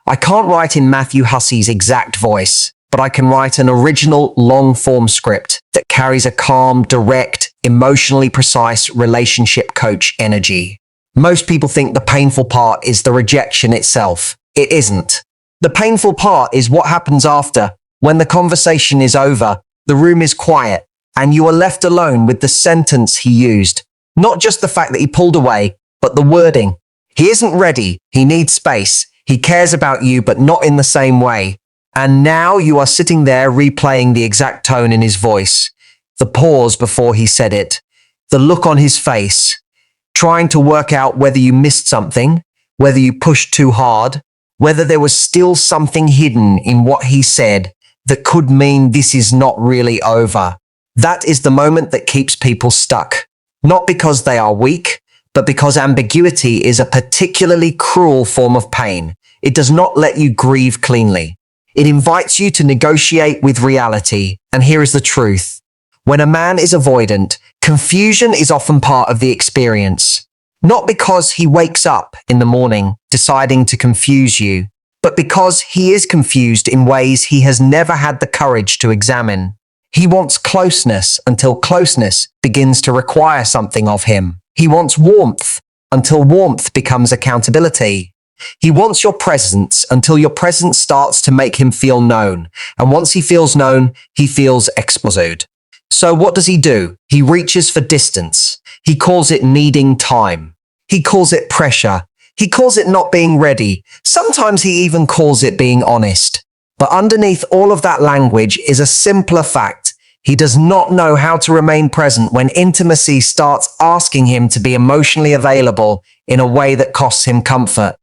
I can't write in Matthew Hussey's exact voice, but I can write an original long-form script that carries a calm, direct, emotionally precise relationship coach energy. Most people think the painful part is the rejection itself. It isn't. The painful part is what happens after, when the conversation is over, the room is quiet, and you are left alone with the sentence he used. Not just the fact that he pulled away, but the wording. He isn't ready. He needs space. He cares about you, but not in the same way. And now you are sitting there replaying the exact tone in his voice, the pause before he said it, the look on his face, trying to work out whether you missed something, whether you pushed too hard, whether there was still something hidden in what he said that could mean this is not really over. That is the moment that keeps people stuck. Not because they are weak, but because ambiguity is a particularly cruel form of pain. It does not let you grieve cleanly. It invites you to negotiate with reality. And here is the truth. When a man is avoidant, confusion is often part of the experience. Not because he wakes up in the morning deciding to confuse you, but because he is confused in ways he has never had the courage to examine. He wants closeness until closeness begins to require something of him. He wants warmth until warmth becomes accountability. He wants your presence until your presence starts to make him feel known. And once he feels known, he feels exposed. So what does he do? He reaches for distance. He calls it needing time. He calls it pressure. He calls it not being ready. Sometimes he even calls it being honest. But underneath all of that language is a simpler fact. He does not know how to remain present when intimacy starts asking him to be emotionally available in a way that costs him comfort.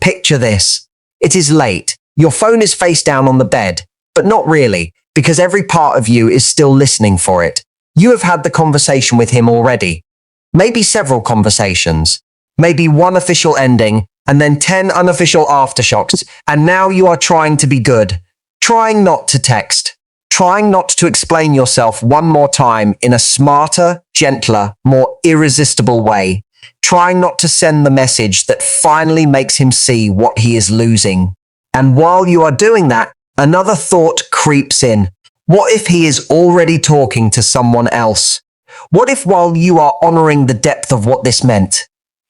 Picture this. It is late. Your phone is face down on the bed, but not really, because every part of you is still listening for it. You have had the conversation with him already. Maybe several conversations. Maybe one official ending, and then 10 unofficial aftershocks, and now you are trying to be good. Trying not to text. Trying not to explain yourself one more time in a smarter, gentler, more irresistible way. Trying not to send the message that finally makes him see what he is losing. And while you are doing that, another thought creeps in. What if he is already talking to someone else? What if while you are honoring the depth of what this meant,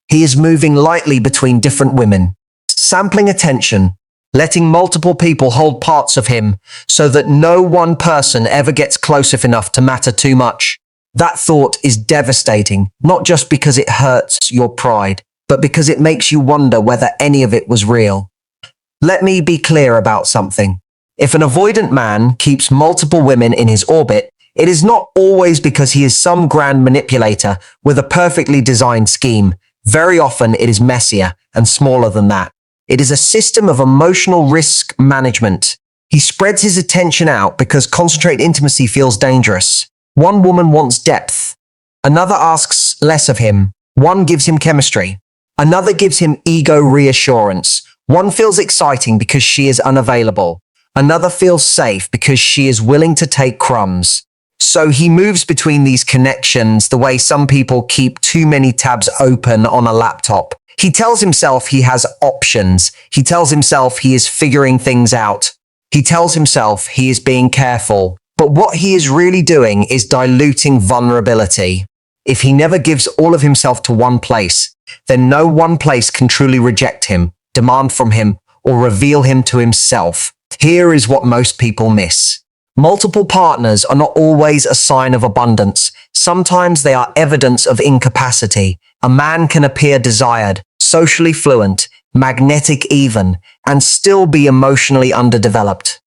he is moving lightly between different women, sampling attention, letting multiple people hold parts of him so that no one person ever gets close enough to matter too much? That thought is devastating, not just because it hurts your pride, but because it makes you wonder whether any of it was real. Let me be clear about something. If an avoidant man keeps multiple women in his orbit, it is not always because he is some grand manipulator with a perfectly designed scheme. Very often it is messier and smaller than that. It is a system of emotional risk management. He spreads his attention out because concentrated intimacy feels dangerous. One woman wants depth. Another asks less of him. One gives him chemistry. Another gives him ego reassurance. One feels exciting because she is unavailable. Another feels safe because she is willing to take crumbs. So he moves between these connections the way some people keep too many tabs open on a laptop. He tells himself he has options. He tells himself he is figuring things out. He tells himself he is being careful. But what he is really doing is diluting vulnerability. If he never gives all of himself to one place, then no one place can truly reject him, demand from him, or reveal him to himself. Here is what most people miss. Multiple partners are not always a sign of abundance. Sometimes they are evidence of incapacity. A man can appear desired, socially fluent, magnetic even, and still be emotionally underdeveloped.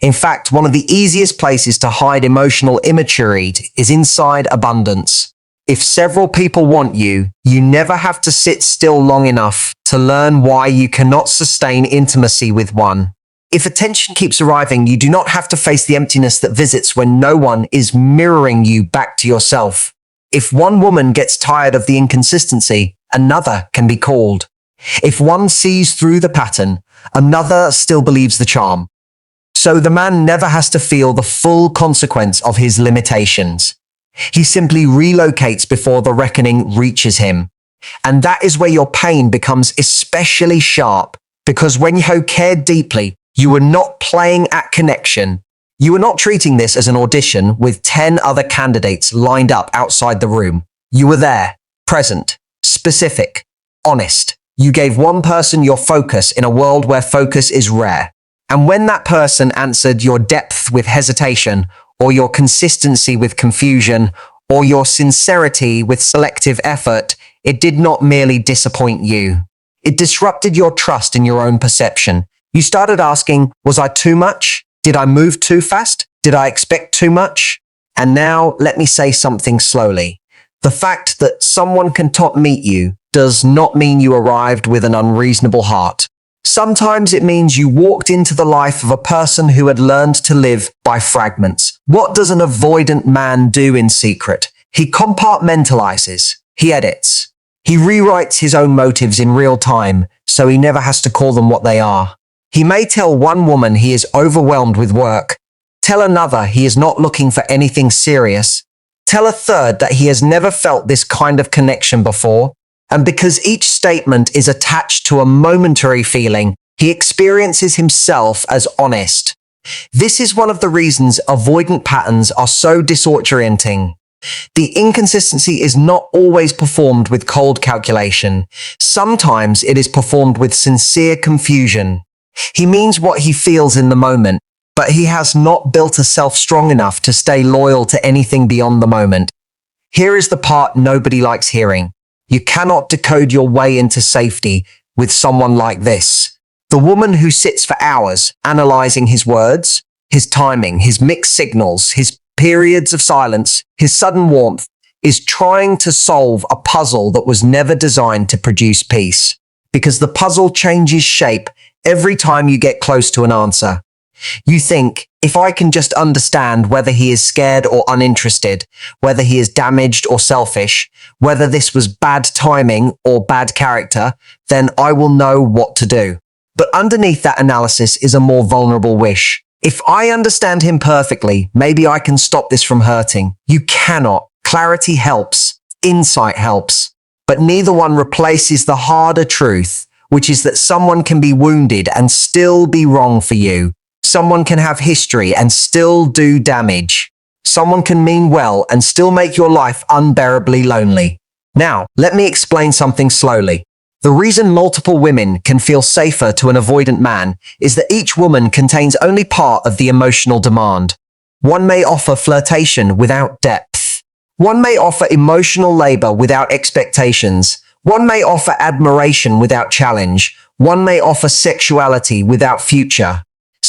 In fact, one of the easiest places to hide emotional immaturity is inside abundance. If several people want you, you never have to sit still long enough to learn why you cannot sustain intimacy with one. If attention keeps arriving, you do not have to face the emptiness that visits when no one is mirroring you back to yourself. If one woman gets tired of the inconsistency, another can be called. If one sees through the pattern, another still believes the charm. So the man never has to feel the full consequence of his limitations. He simply relocates before the reckoning reaches him. And that is where your pain becomes especially sharp. Because when you cared deeply, you were not playing at connection. You were not treating this as an audition with 10 other candidates lined up outside the room. You were there, present, specific, honest. You gave one person your focus in a world where focus is rare. And when that person answered your depth with hesitation, or your consistency with confusion, or your sincerity with selective effort, it did not merely disappoint you. It disrupted your trust in your own perception. You started asking, was I too much? Did I move too fast? Did I expect too much? And now let me say something slowly. The fact that someone can top meet you does not mean you arrived with an unreasonable heart. Sometimes it means you walked into the life of a person who had learned to live by fragments. What does an avoidant man do in secret? He compartmentalizes. He edits. He rewrites his own motives in real time, so he never has to call them what they are. He may tell one woman he is overwhelmed with work, tell another he is not looking for anything serious, tell a third that he has never felt this kind of connection before, and because each statement is attached to a momentary feeling, he experiences himself as honest. This is one of the reasons avoidant patterns are so disorienting. The inconsistency is not always performed with cold calculation. Sometimes it is performed with sincere confusion. He means what he feels in the moment, but he has not built a self strong enough to stay loyal to anything beyond the moment. Here is the part nobody likes hearing. You cannot decode your way into safety with someone like this. The woman who sits for hours analyzing his words, his timing, his mixed signals, his periods of silence, his sudden warmth, is trying to solve a puzzle that was never designed to produce peace. Because the puzzle changes shape every time you get close to an answer. You think, if I can just understand whether he is scared or uninterested, whether he is damaged or selfish, whether this was bad timing or bad character, then I will know what to do. But underneath that analysis is a more vulnerable wish. If I understand him perfectly, maybe I can stop this from hurting. You cannot. Clarity helps. Insight helps. But neither one replaces the harder truth, which is that someone can be wounded and still be wrong for you. Someone can have history and still do damage. Someone can mean well and still make your life unbearably lonely. Now, let me explain something slowly. The reason multiple women can feel safer to an avoidant man is that each woman contains only part of the emotional demand. One may offer flirtation without depth. One may offer emotional labor without expectations. One may offer admiration without challenge. One may offer sexuality without future.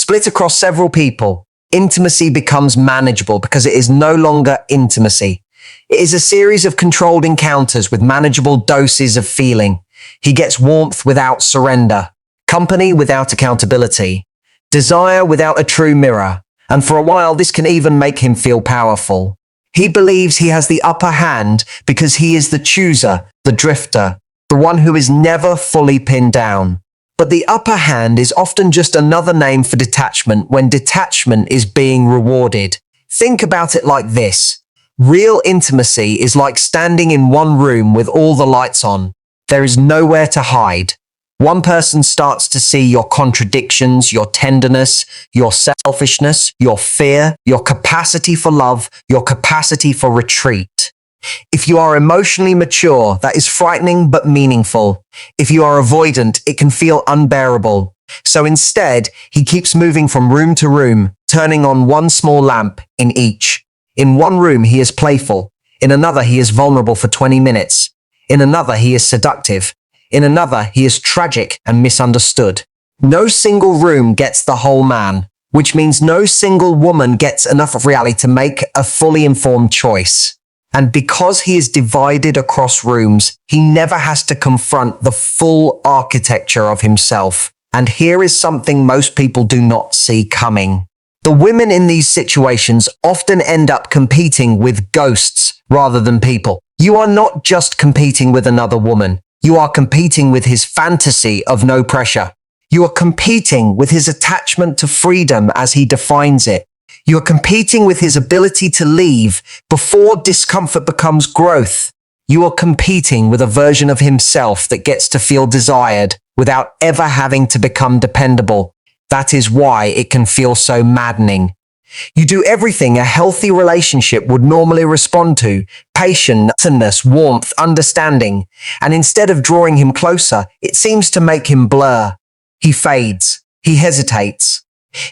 Split across several people, intimacy becomes manageable because it is no longer intimacy. It is a series of controlled encounters with manageable doses of feeling. He gets warmth without surrender, company without accountability, desire without a true mirror, and for a while this can even make him feel powerful. He believes he has the upper hand because he is the chooser, the drifter, the one who is never fully pinned down. But the upper hand is often just another name for detachment when detachment is being rewarded. Think about it like this. Real intimacy is like standing in one room with all the lights on. There is nowhere to hide. One person starts to see your contradictions, your tenderness, your selfishness, your fear, your capacity for love, your capacity for retreat. If you are emotionally mature, that is frightening but meaningful. If you are avoidant, it can feel unbearable. So instead, he keeps moving from room to room, turning on one small lamp in each. In one room, he is playful. In another, he is vulnerable for 20 minutes. In another, he is seductive. In another, he is tragic and misunderstood. No single room gets the whole man, which means no single woman gets enough of reality to make a fully informed choice. And because he is divided across rooms, he never has to confront the full architecture of himself. And here is something most people do not see coming. The women in these situations often end up competing with ghosts rather than people. You are not just competing with another woman. You are competing with his fantasy of no pressure. You are competing with his attachment to freedom as he defines it. You are competing with his ability to leave before discomfort becomes growth. You are competing with a version of himself that gets to feel desired without ever having to become dependable. That is why it can feel so maddening. You do everything a healthy relationship would normally respond to: patience, warmth, understanding. And instead of drawing him closer, it seems to make him blur. He fades. He hesitates.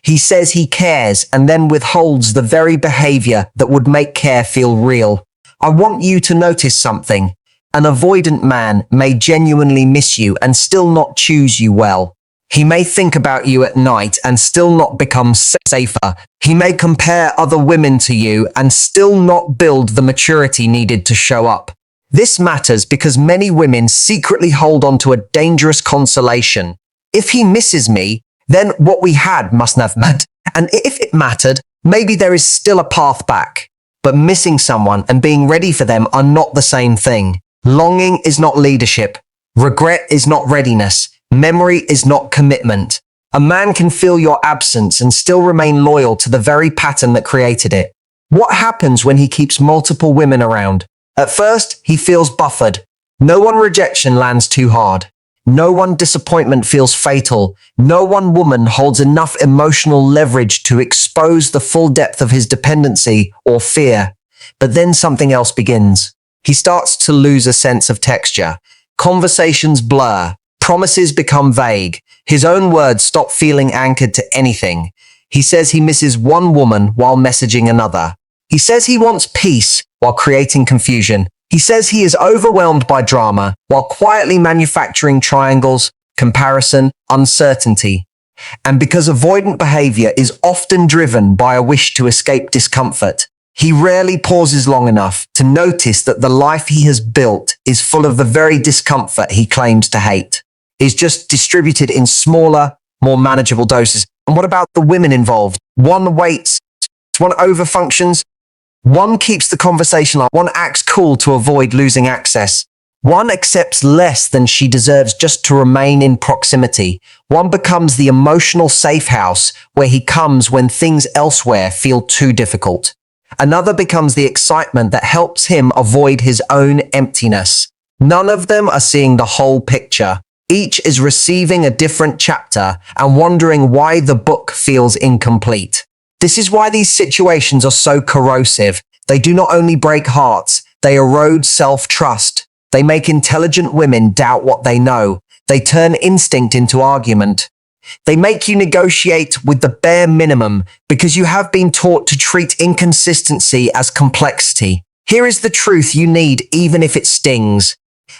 He says he cares and then withholds the very behavior that would make care feel real. I want you to notice something. An avoidant man may genuinely miss you and still not choose you well. He may think about you at night and still not become safer. He may compare other women to you and still not build the maturity needed to show up. This matters because many women secretly hold on to a dangerous consolation. If he misses me, then what we had must have mattered. And if it mattered, maybe there is still a path back. But missing someone and being ready for them are not the same thing. Longing is not leadership. Regret is not readiness. Memory is not commitment. A man can feel your absence and still remain loyal to the very pattern that created it. What happens when he keeps multiple women around? At first, he feels buffered. No one rejection lands too hard. No one disappointment feels fatal. No one woman holds enough emotional leverage to expose the full depth of his dependency or fear. But then something else begins. He starts to lose a sense of texture. Conversations blur. Promises become vague. His own words stop feeling anchored to anything. He says he misses one woman while messaging another. He says he wants peace while creating confusion. He says he is overwhelmed by drama while quietly manufacturing triangles, comparison, uncertainty. And because avoidant behavior is often driven by a wish to escape discomfort, he rarely pauses long enough to notice that the life he has built is full of the very discomfort he claims to hate. Is just distributed in smaller, more manageable doses. And what about the women involved? One waits, one overfunctions, one keeps the conversation on, one acts cool to avoid losing access. One accepts less than she deserves just to remain in proximity. One becomes the emotional safe house where he comes when things elsewhere feel too difficult. Another becomes the excitement that helps him avoid his own emptiness. None of them are seeing the whole picture. Each is receiving a different chapter and wondering why the book feels incomplete. This is why these situations are so corrosive. They do not only break hearts, they erode self-trust. They make intelligent women doubt what they know. They turn instinct into argument. They make you negotiate with the bare minimum because you have been taught to treat inconsistency as complexity. Here is the truth you need even if it stings.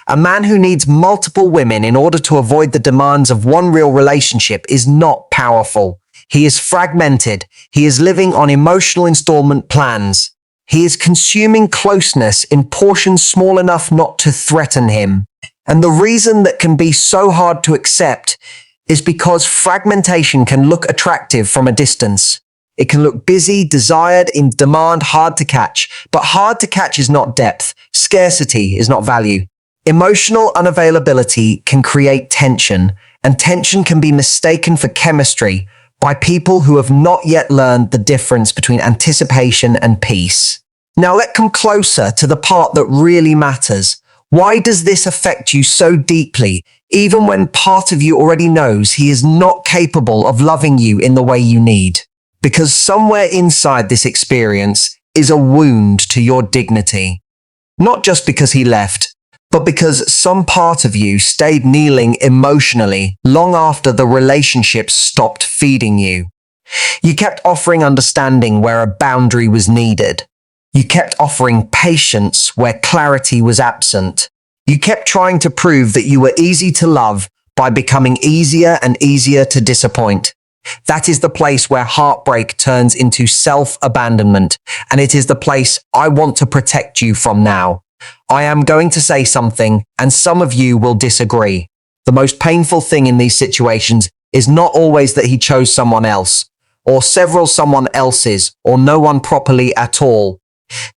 A man who needs multiple women in order to avoid the demands of one real relationship is not powerful. He is fragmented. He is living on emotional installment plans. He is consuming closeness in portions small enough not to threaten him. And the reason that can be so hard to accept is because fragmentation can look attractive from a distance. It can look busy, desired, in demand, hard to catch. But hard to catch is not depth. Scarcity is not value. Emotional unavailability can create tension, and tension can be mistaken for chemistry by people who have not yet learned the difference between anticipation and peace. Now let's come closer to the part that really matters. Why does this affect you so deeply, even when part of you already knows he is not capable of loving you in the way you need? Because somewhere inside this experience is a wound to your dignity. Not just because he left, but because some part of you stayed kneeling emotionally long after the relationship stopped feeding you. You kept offering understanding where a boundary was needed. You kept offering patience where clarity was absent. You kept trying to prove that you were easy to love by becoming easier and easier to disappoint. That is the place where heartbreak turns into self-abandonment, and it is the place I want to protect you from now. I am going to say something, and some of you will disagree. The most painful thing in these situations is not always that he chose someone else, or several someone else's, or no one properly at all.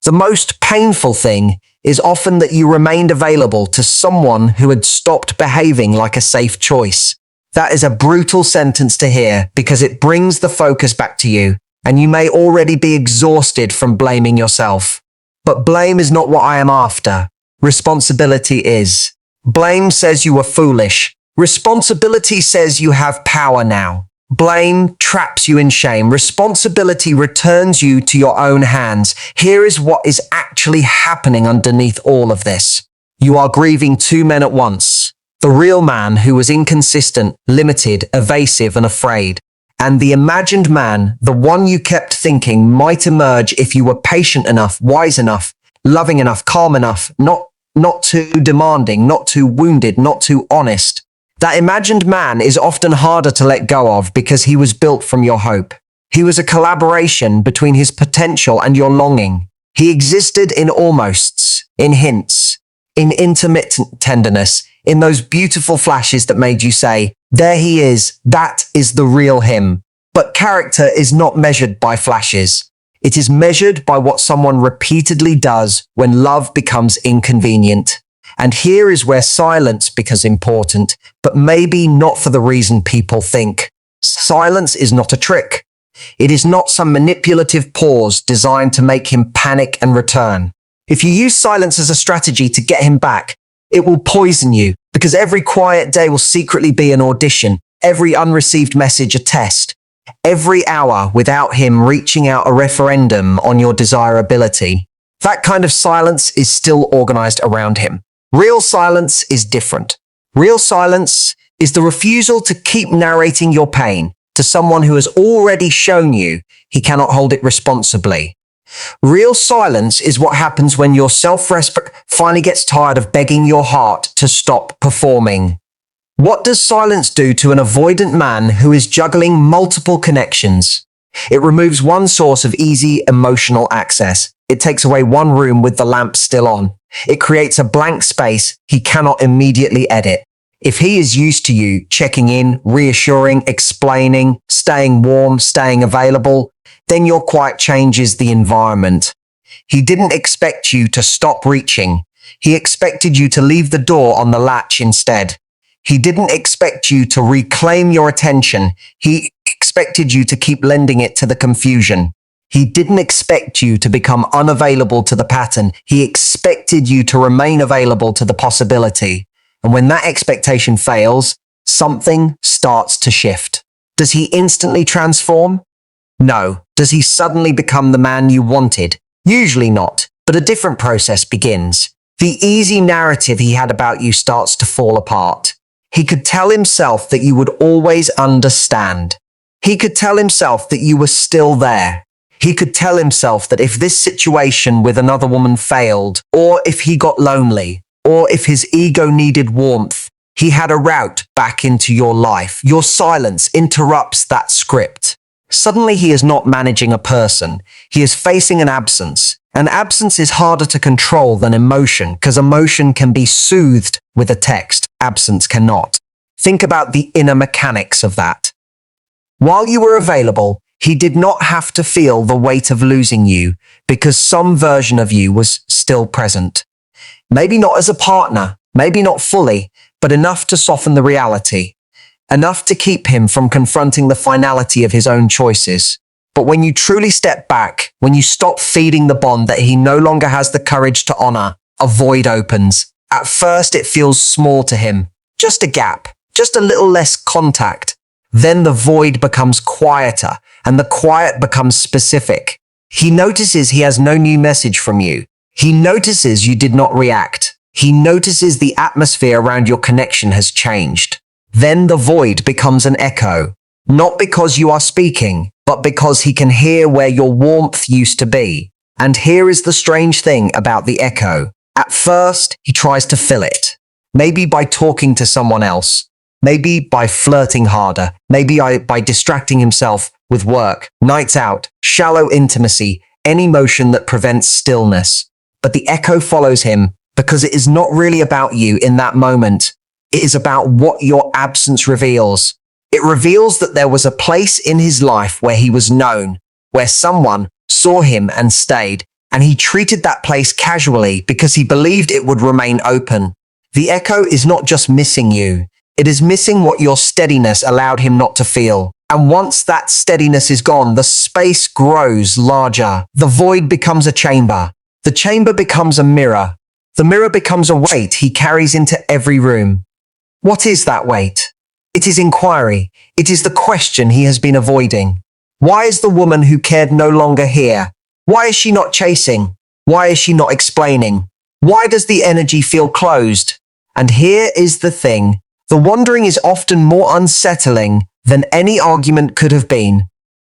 The most painful thing is often that you remained available to someone who had stopped behaving like a safe choice. That is a brutal sentence to hear because it brings the focus back to you, and you may already be exhausted from blaming yourself. But blame is not what I am after. Responsibility is. Blame says you were foolish. Responsibility says you have power now. Blame traps you in shame. Responsibility returns you to your own hands. Here is what is actually happening underneath all of this. You are grieving two men at once. The real man who was inconsistent, limited, evasive, and afraid. And the imagined man, the one you kept thinking might emerge if you were patient enough, wise enough, loving enough, calm enough, not too demanding, not too wounded, not too honest. That imagined man is often harder to let go of because he was built from your hope. He was a collaboration between his potential and your longing. He existed in almosts, in hints, in intermittent tenderness, in those beautiful flashes that made you say, there he is, that is the real him. But character is not measured by flashes. It is measured by what someone repeatedly does when love becomes inconvenient. And here is where silence becomes important, but maybe not for the reason people think. Silence is not a trick. It is not some manipulative pause designed to make him panic and return. If you use silence as a strategy to get him back, it will poison you, because every quiet day will secretly be an audition, every unreceived message a test, every hour without him reaching out a referendum on your desirability. That kind of silence is still organized around him. Real silence is different. Real silence is the refusal to keep narrating your pain to someone who has already shown you he cannot hold it responsibly. Real silence is what happens when your self-respect finally gets tired of begging your heart to stop performing. What does silence do to an avoidant man who is juggling multiple connections? It removes one source of easy emotional access. It takes away one room with the lamp still on. It creates a blank space he cannot immediately edit. If he is used to you checking in, reassuring, explaining, staying warm, staying available, then your quiet changes the environment. He didn't expect you to stop reaching. He expected you to leave the door on the latch instead. He didn't expect you to reclaim your attention. He expected you to keep lending it to the confusion. He didn't expect you to become unavailable to the pattern. He expected you to remain available to the possibility. And when that expectation fails, something starts to shift. Does he instantly transform? No. Does he suddenly become the man you wanted? Usually not, but a different process begins. The easy narrative he had about you starts to fall apart. He could tell himself that you would always understand. He could tell himself that you were still there. He could tell himself that if this situation with another woman failed, or if he got lonely, or if his ego needed warmth, he had a route back into your life. Your silence interrupts that script. Suddenly he is not managing a person. He is facing an absence. And absence is harder to control than emotion, because emotion can be soothed with a text. Absence cannot. Think about the inner mechanics of that. While you were available, he did not have to feel the weight of losing you because some version of you was still present. Maybe not as a partner, maybe not fully, but enough to soften the reality. Enough to keep him from confronting the finality of his own choices. But when you truly step back, when you stop feeding the bond that he no longer has the courage to honor, a void opens. At first it feels small to him. Just a gap, just a little less contact. Then the void becomes quieter, and the quiet becomes specific. He notices he has no new message from you. He notices you did not react. He notices the atmosphere around your connection has changed. Then the void becomes an echo, not because you are speaking, but because he can hear where your warmth used to be. And here is the strange thing about the echo. At first, he tries to fill it. Maybe by talking to someone else. Maybe by flirting harder. Maybe by distracting himself with work, nights out, shallow intimacy, any motion that prevents stillness. But the echo follows him because it is not really about you in that moment. It is about what your absence reveals. It reveals that there was a place in his life where he was known, where someone saw him and stayed, and he treated that place casually because he believed it would remain open. The echo is not just missing you. It is missing what your steadiness allowed him not to feel. And once that steadiness is gone, the space grows larger. The void becomes a chamber. The chamber becomes a mirror. The mirror becomes a weight he carries into every room. What is that wait? It is inquiry. It is the question he has been avoiding. Why is the woman who cared no longer here? Why is she not chasing? Why is she not explaining? Why does the energy feel closed? And here is the thing. The wandering is often more unsettling than any argument could have been.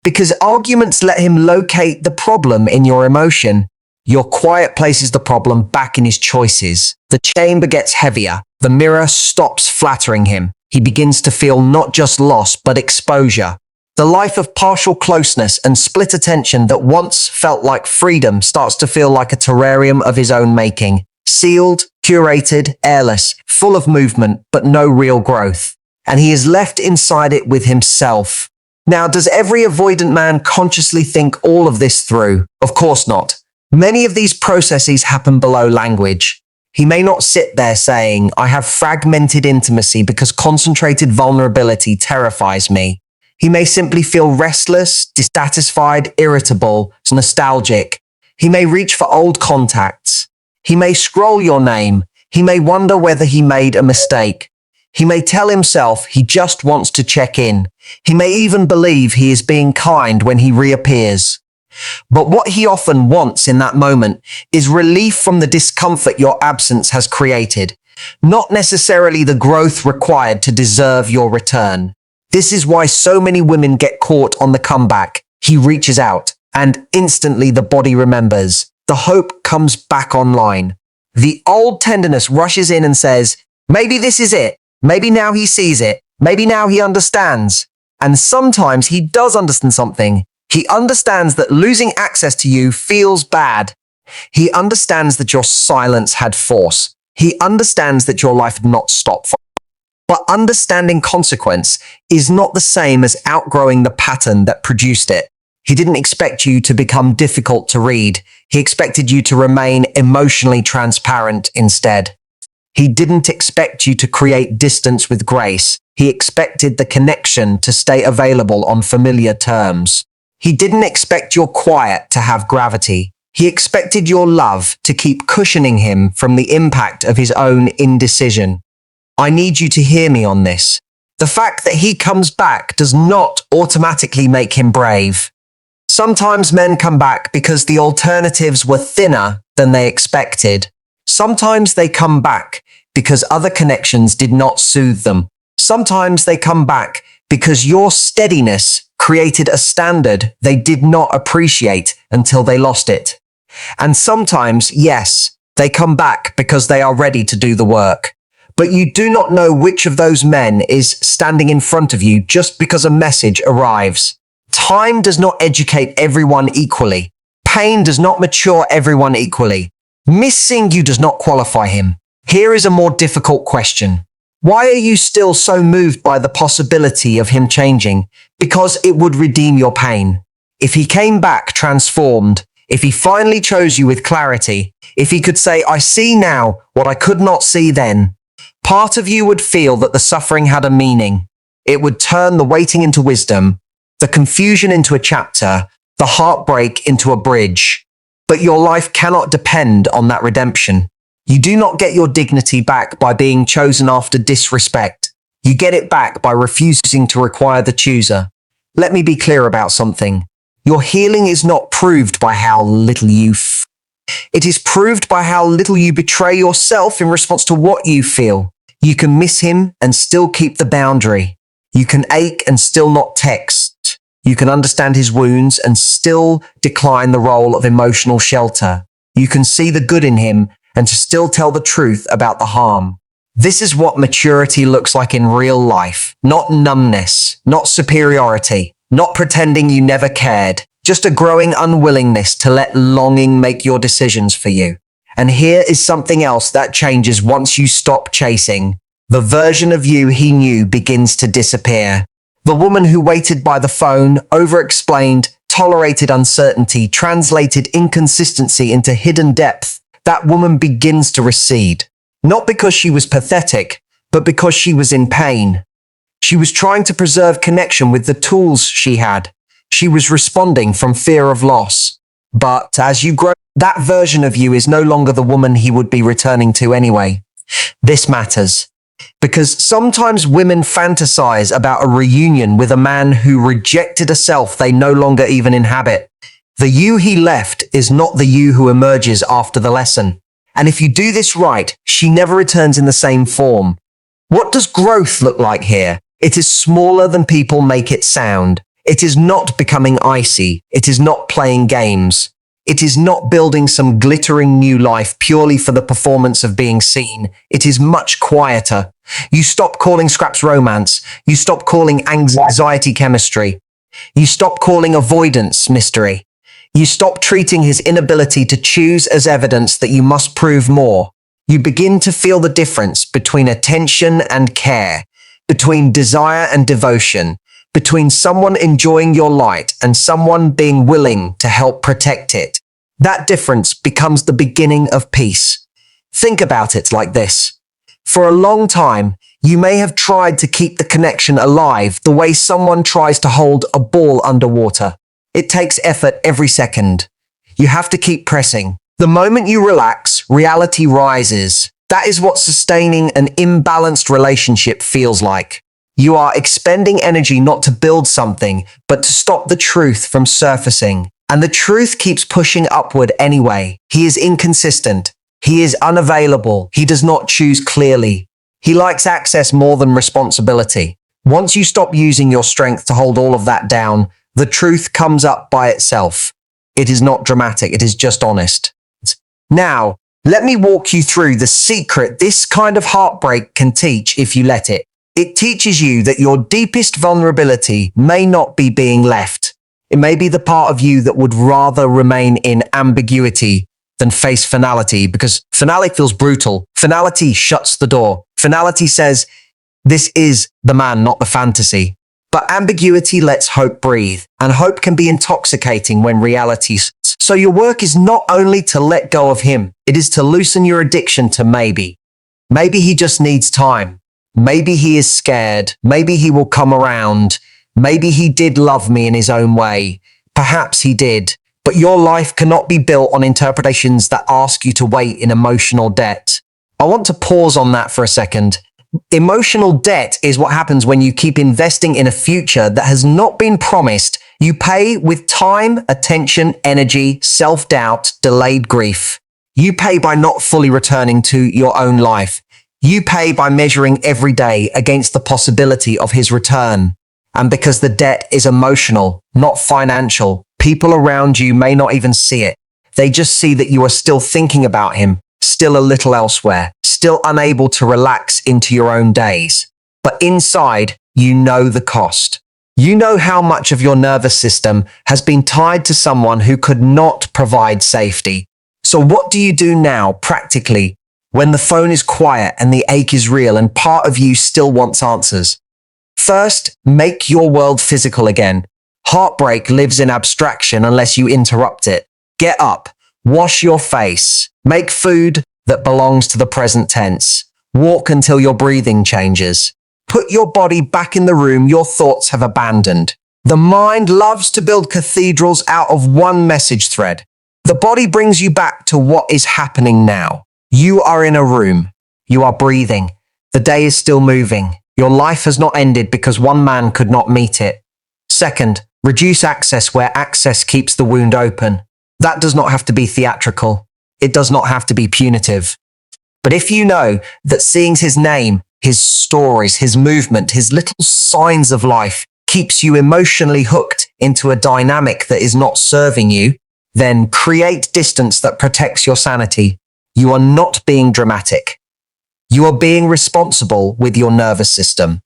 Because arguments let him locate the problem in your emotion. Your quiet places the problem back in his choices. The chamber gets heavier. The mirror stops flattering him. He begins to feel not just loss, but exposure. The life of partial closeness and split attention that once felt like freedom starts to feel like a terrarium of his own making. Sealed, curated, airless, full of movement, but no real growth. And he is left inside it with himself. Now, does every avoidant man consciously think all of this through? Of course not. Many of these processes happen below language. He may not sit there saying, I have fragmented intimacy because concentrated vulnerability terrifies me. He may simply feel restless, dissatisfied, irritable, nostalgic. He may reach for old contacts. He may scroll your name. He may wonder whether he made a mistake. He may tell himself he just wants to check in. He may even believe he is being kind when he reappears. But what he often wants in that moment is relief from the discomfort your absence has created, not necessarily the growth required to deserve your return. This is why so many women get caught on the comeback. He reaches out, and instantly the body remembers. The hope comes back online. The old tenderness rushes in and says, maybe this is it. Maybe now he sees it. Maybe now he understands. And sometimes he does understand something. He understands that losing access to you feels bad. He understands that your silence had force. He understands that your life had not stopped. But understanding consequence is not the same as outgrowing the pattern that produced it. He didn't expect you to become difficult to read. He expected you to remain emotionally transparent instead. He didn't expect you to create distance with grace. He expected the connection to stay available on familiar terms. He didn't expect your quiet to have gravity. He expected your love to keep cushioning him from the impact of his own indecision. I need you to hear me on this. The fact that he comes back does not automatically make him brave. Sometimes men come back because the alternatives were thinner than they expected. Sometimes they come back because other connections did not soothe them. Sometimes they come back because your steadiness created a standard they did not appreciate until they lost it. And sometimes, yes, they come back because they are ready to do the work. But you do not know which of those men is standing in front of you just because a message arrives. Time does not educate everyone equally. Pain does not mature everyone equally. Missing you does not qualify him. Here is a more difficult question. Why are you still so moved by the possibility of him changing? Because it would redeem your pain. If he came back transformed, if he finally chose you with clarity, if he could say, I see now what I could not see then, part of you would feel that the suffering had a meaning. It would turn the waiting into wisdom, the confusion into a chapter, the heartbreak into a bridge. But your life cannot depend on that redemption. You do not get your dignity back by being chosen after disrespect. You get it back by refusing to require the chooser. Let me be clear about something. Your healing is not proved by how little you It is proved by how little you betray yourself in response to what you feel. You can miss him and still keep the boundary. You can ache and still not text. You can understand his wounds and still decline the role of emotional shelter. You can see the good in him and to still tell the truth about the harm. This is what maturity looks like in real life. Not numbness, not superiority, not pretending you never cared. Just a growing unwillingness to let longing make your decisions for you. And here is something else that changes once you stop chasing. The version of you he knew begins to disappear. The woman who waited by the phone, over-explained, tolerated uncertainty, translated inconsistency into hidden depth. That woman begins to recede. Not because she was pathetic, but because she was in pain. She was trying to preserve connection with the tools she had. She was responding from fear of loss. But as you grow, that version of you is no longer the woman he would be returning to anyway. This matters. Because sometimes women fantasize about a reunion with a man who rejected a self they no longer even inhabit. The you he left is not the you who emerges after the lesson. And if you do this right, she never returns in the same form. What does growth look like here? It is smaller than people make it sound. It is not becoming icy. It is not playing games. It is not building some glittering new life purely for the performance of being seen. It is much quieter. You stop calling scraps romance. You stop calling anxiety chemistry. You stop calling avoidance mystery. You stop treating his inability to choose as evidence that you must prove more. You begin to feel the difference between attention and care, between desire and devotion, between someone enjoying your light and someone being willing to help protect it. That difference becomes the beginning of peace. Think about it like this. For a long time, you may have tried to keep the connection alive the way someone tries to hold a ball underwater. It takes effort every second. You have to keep pressing. The moment you relax, reality rises. That is what sustaining an imbalanced relationship feels like. You are expending energy not to build something, but to stop the truth from surfacing. And the truth keeps pushing upward anyway. He is inconsistent. He is unavailable. He does not choose clearly. He likes access more than responsibility. Once you stop using your strength to hold all of that down, the truth comes up by itself. It is not dramatic. It is just honest. Now, let me walk you through the secret this kind of heartbreak can teach if you let it. It teaches you that your deepest vulnerability may not be being left. It may be the part of you that would rather remain in ambiguity than face finality, because finale feels brutal. Finality shuts the door. Finality says, this is the man, not the fantasy. But ambiguity lets hope breathe, and hope can be intoxicating when reality. So your work is not only to let go of him, it is to loosen your addiction to maybe. Maybe he just needs time. Maybe he is scared. Maybe he will come around. Maybe he did love me in his own way. Perhaps he did. But your life cannot be built on interpretations that ask you to wait in emotional debt. I want to pause on that for a second. Emotional debt is what happens when you keep investing in a future that has not been promised. You pay with time, attention, energy, self-doubt, delayed grief. You pay by not fully returning to your own life. You pay by measuring every day against the possibility of his return. And because the debt is emotional, not financial, people around you may not even see it. They just see that you are still thinking about him, still a little elsewhere, still unable to relax into your own days. But inside, you know the cost. You know how much of your nervous system has been tied to someone who could not provide safety. So what do you do now, practically, when the phone is quiet and the ache is real and part of you still wants answers? First, make your world physical again. Heartbreak lives in abstraction unless you interrupt it. Get up, wash your face, make food that belongs to the present tense. Walk until your breathing changes. Put your body back in the room your thoughts have abandoned. The mind loves to build cathedrals out of one message thread. The body brings you back to what is happening now. You are in a room. You are breathing. The day is still moving. Your life has not ended because one man could not meet it. Second, reduce access where access keeps the wound open. That does not have to be theatrical. It does not have to be punitive. But if you know that seeing his name, his stories, his movement, his little signs of life keeps you emotionally hooked into a dynamic that is not serving you, then create distance that protects your sanity. You are not being dramatic. You are being responsible with your nervous system.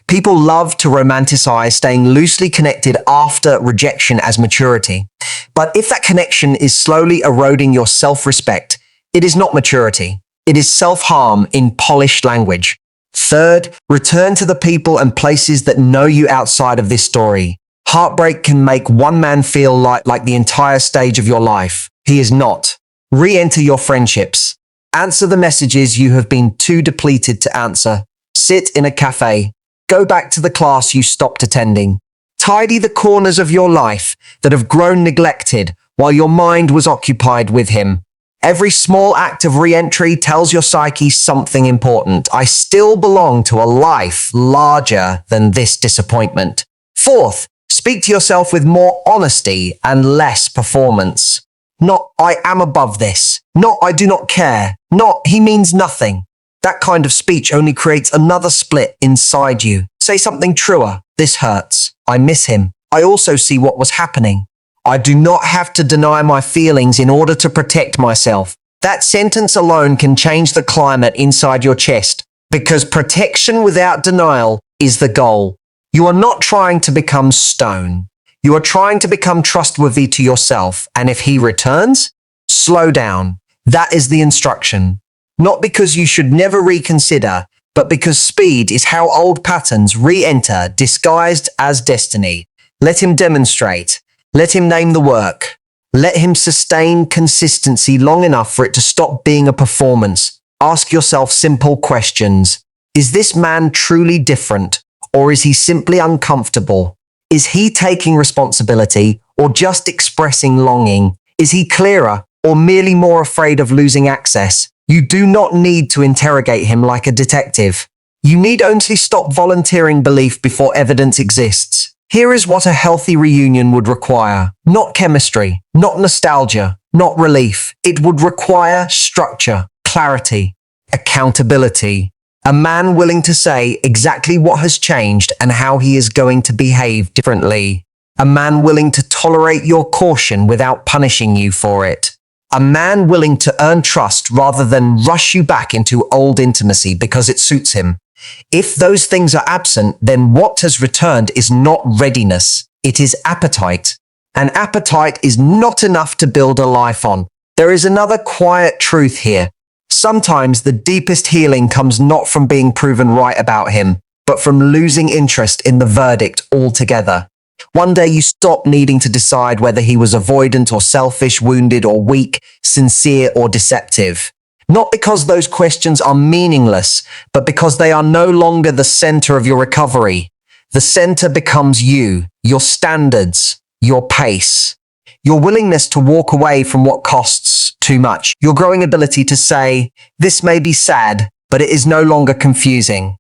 People love to romanticize staying loosely connected after rejection as maturity. But if that connection is slowly eroding your self-respect, it is not maturity. It is self-harm in polished language. Third, return to the people and places that know you outside of this story. Heartbreak can make one man feel like the entire stage of your life. He is not. Re-enter your friendships. Answer the messages you have been too depleted to answer. Sit in a cafe. Go back to the class you stopped attending. Tidy the corners of your life that have grown neglected while your mind was occupied with him. Every small act of re-entry tells your psyche something important. I still belong to a life larger than this disappointment. Fourth, speak to yourself with more honesty and less performance. Not, I am above this. Not, I do not care. Not, he means nothing. That kind of speech only creates another split inside you. Say something truer. This hurts. I miss him. I also see what was happening. I do not have to deny my feelings in order to protect myself. That sentence alone can change the climate inside your chest, because protection without denial is the goal. You are not trying to become stone. You are trying to become trustworthy to yourself, and if he returns, slow down. That is the instruction. Not because you should never reconsider, but because speed is how old patterns re-enter disguised as destiny. Let him demonstrate. Let him name the work. Let him sustain consistency long enough for it to stop being a performance. Ask yourself simple questions. Is this man truly different, or is he simply uncomfortable? Is he taking responsibility, or just expressing longing? Is he clearer, or merely more afraid of losing access? You do not need to interrogate him like a detective. You need only stop volunteering belief before evidence exists. Here is what a healthy reunion would require. Not chemistry, not nostalgia, not relief. It would require structure, clarity, accountability. A man willing to say exactly what has changed and how he is going to behave differently. A man willing to tolerate your caution without punishing you for it. A man willing to earn trust rather than rush you back into old intimacy because it suits him. If those things are absent, then what has returned is not readiness. It is appetite. And appetite is not enough to build a life on. There is another quiet truth here. Sometimes the deepest healing comes not from being proven right about him, but from losing interest in the verdict altogether. One day you stop needing to decide whether he was avoidant or selfish, wounded or weak, sincere or deceptive. Not because those questions are meaningless, but because they are no longer the center of your recovery. The center becomes you, your standards, your pace, your willingness to walk away from what costs too much, your growing ability to say, this may be sad, but it is no longer confusing.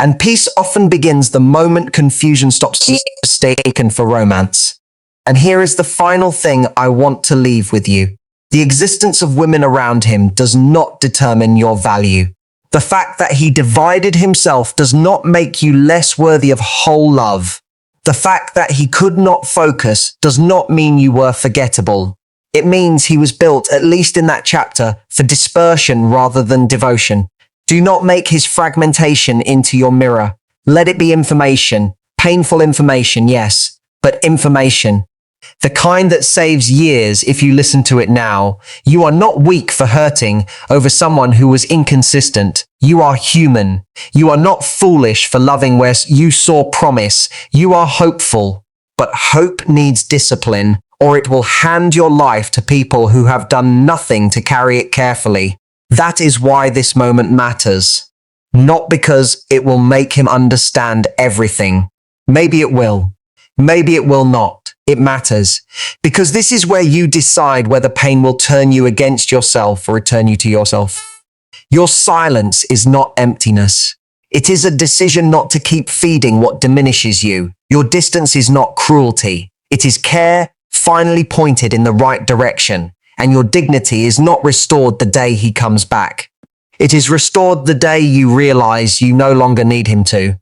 And peace often begins the moment confusion stops being mistaken for romance. And here is the final thing I want to leave with you. The existence of women around him does not determine your value. The fact that he divided himself does not make you less worthy of whole love. The fact that he could not focus does not mean you were forgettable. It means he was built, at least in that chapter, for dispersion rather than devotion. Do not make his fragmentation into your mirror. Let it be information. Painful information, yes, but information. The kind that saves years if you listen to it now. You are not weak for hurting over someone who was inconsistent. You are human. You are not foolish for loving where you saw promise. You are hopeful. But hope needs discipline, or it will hand your life to people who have done nothing to carry it carefully. That is why this moment matters. Not because it will make him understand everything. Maybe it will. Maybe it will not. It matters. Because this is where you decide whether pain will turn you against yourself or return you to yourself. Your silence is not emptiness. It is a decision not to keep feeding what diminishes you. Your distance is not cruelty. It is care finally pointed in the right direction. And your dignity is not restored the day he comes back. It is restored the day you realize you no longer need him to.